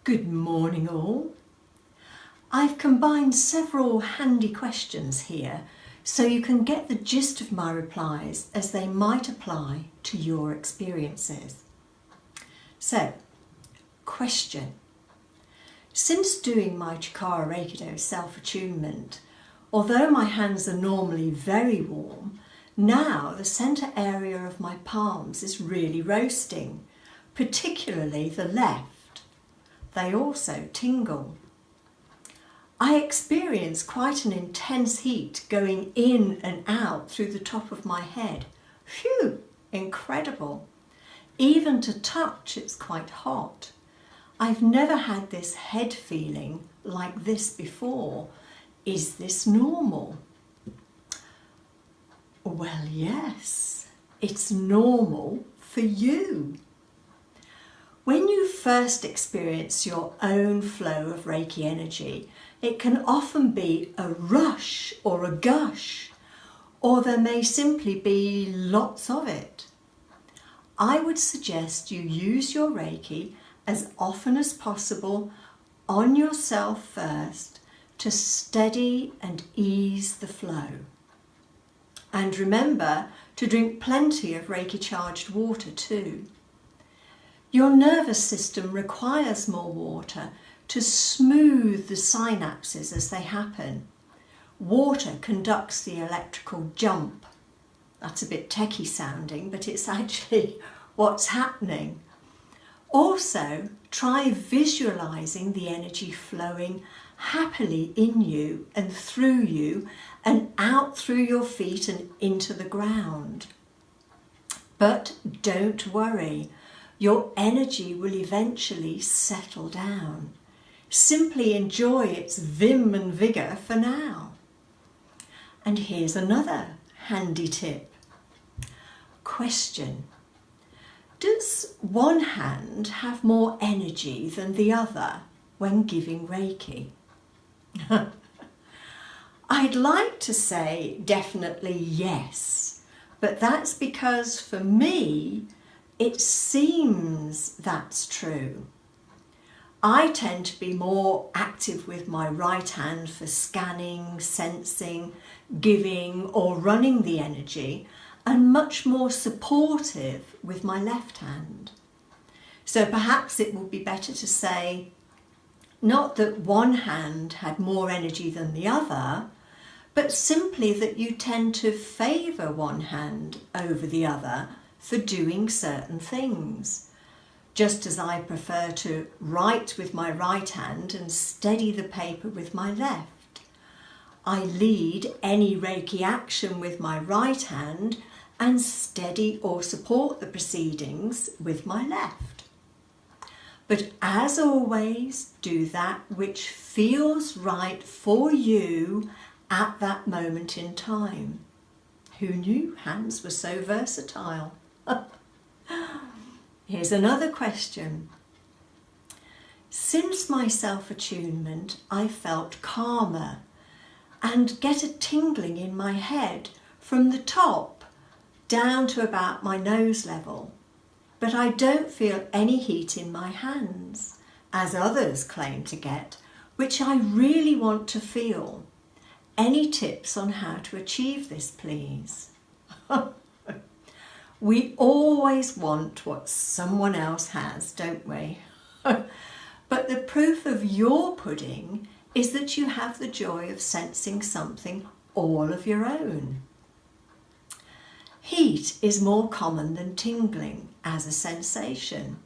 Good morning all. I've combined several handy questions here so you can get the gist of my replies as they might apply to your experiences. So, question. Since doing my chikara-reiki-do self-attunement, although my hands are normally very warm, now the centre area of my palms is really roasting, particularly the left. They also tingle. I experience quite an intense heat going in and out through the top of my head. Phew, incredible. Even to touch, it's quite hot. I've never had this head feeling like this before. Is this normal? Well, yes, it's normal for you. When you first experience your own flow of Reiki energy, it can often be a rush or a gush, or there may simply be lots of it. I would suggest you use your Reiki as often as possible on yourself first to steady and ease the flow. And remember to drink plenty of Reiki charged water too. Your nervous system requires more water to smooth the synapses as they happen. Water conducts the electrical jump. That's a bit techie sounding, but it's actually what's happening. Also, try visualizing the energy flowing happily in you and through you and out through your feet and into the ground. But don't worry. Your energy will eventually settle down. Simply enjoy its vim and vigour for now. And here's another handy tip. Question. Does one hand have more energy than the other when giving Reiki? I'd like to say definitely yes, but that's because for me, it seems that's true. I tend to be more active with my right hand for scanning, sensing, giving or running the energy, and much more supportive with my left hand. So perhaps it would be better to say, not that one hand had more energy than the other, but simply that you tend to favour one hand over the other for doing certain things. Just as I prefer to write with my right hand and steady the paper with my left. I lead any Reiki action with my right hand and steady or support the proceedings with my left. But as always, do that which feels right for you at that moment in time. Who knew hands were so versatile? Here's another question. Since my self-attunement, I felt calmer and get a tingling in my head from the top down to about my nose level. But I don't feel any heat in my hands, as others claim to get, which I really want to feel. Any tips on how to achieve this, please? We always want what someone else has, don't we? But the proof of your pudding is that you have the joy of sensing something all of your own. Heat is more common than tingling as a sensation.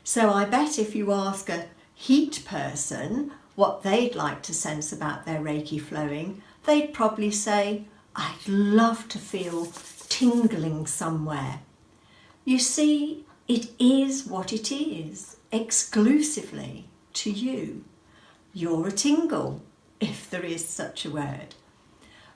So I bet if you ask a heat person what they'd like to sense about their Reiki flowing, they'd probably say, I'd love to feel tingling somewhere. You see, it is what it is, exclusively to you. You're a tingle, if there is such a word.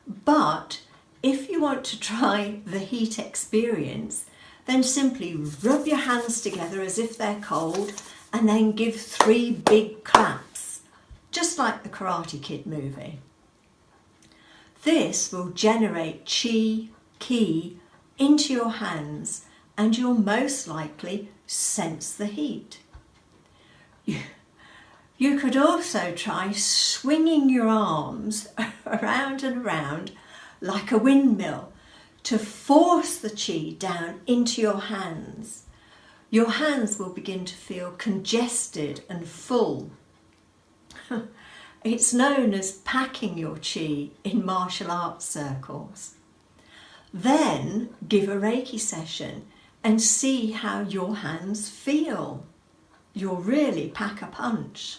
But if you want to try the heat experience, then simply rub your hands together as if they're cold and then give 3 big claps, just like the Karate Kid movie. This will generate chi, into your hands and you'll most likely sense the heat. You could also try swinging your arms around and around like a windmill to force the chi down into your hands. Your hands will begin to feel congested and full. It's known as packing your chi in martial arts circles. Then give a Reiki session and see how your hands feel. You'll really pack a punch,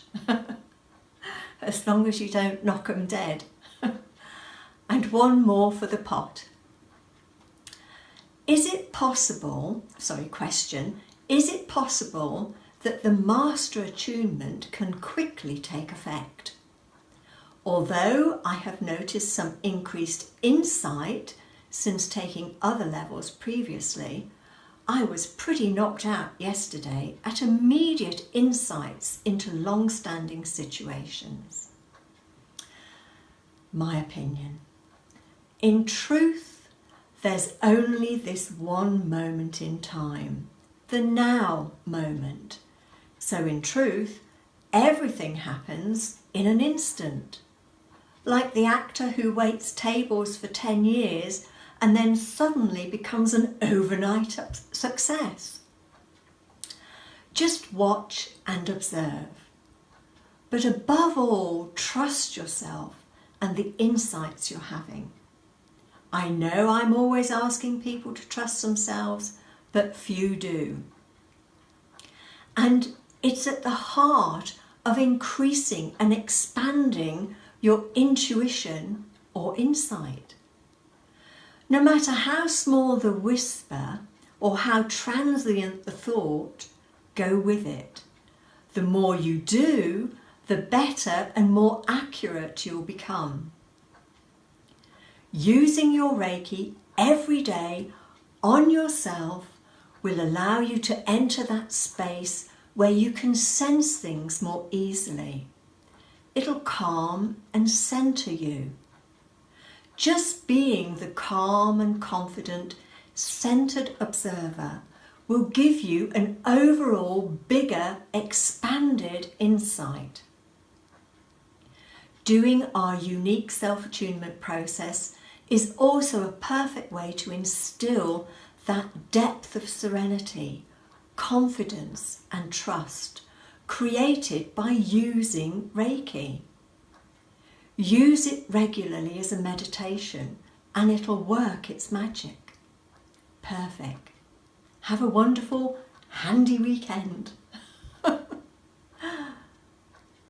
as long as you don't knock them dead. And one more for the pot. Question, is it possible that the master attunement can quickly take effect? Although I have noticed some increased insight since taking other levels previously, I was pretty knocked out yesterday at immediate insights into long-standing situations. My opinion. In truth, there's only this one moment in time, the now moment. So in truth, everything happens in an instant. Like the actor who waits tables for 10 years and then suddenly becomes an overnight success. Just watch and observe. But above all, trust yourself and the insights you're having. I know I'm always asking people to trust themselves, but few do. And it's at the heart of increasing and expanding your intuition or insight. No matter how small the whisper or how transient the thought, go with it. The more you do, the better and more accurate you'll become. Using your Reiki every day on yourself will allow you to enter that space where you can sense things more easily. It'll calm and center you. Just being the calm and confident, centered observer will give you an overall bigger, expanded insight. Doing our unique self-attunement process is also a perfect way to instill that depth of serenity, confidence and trust created by using Reiki. Use it regularly as a meditation and it'll work its magic. Perfect. Have a wonderful, handy weekend.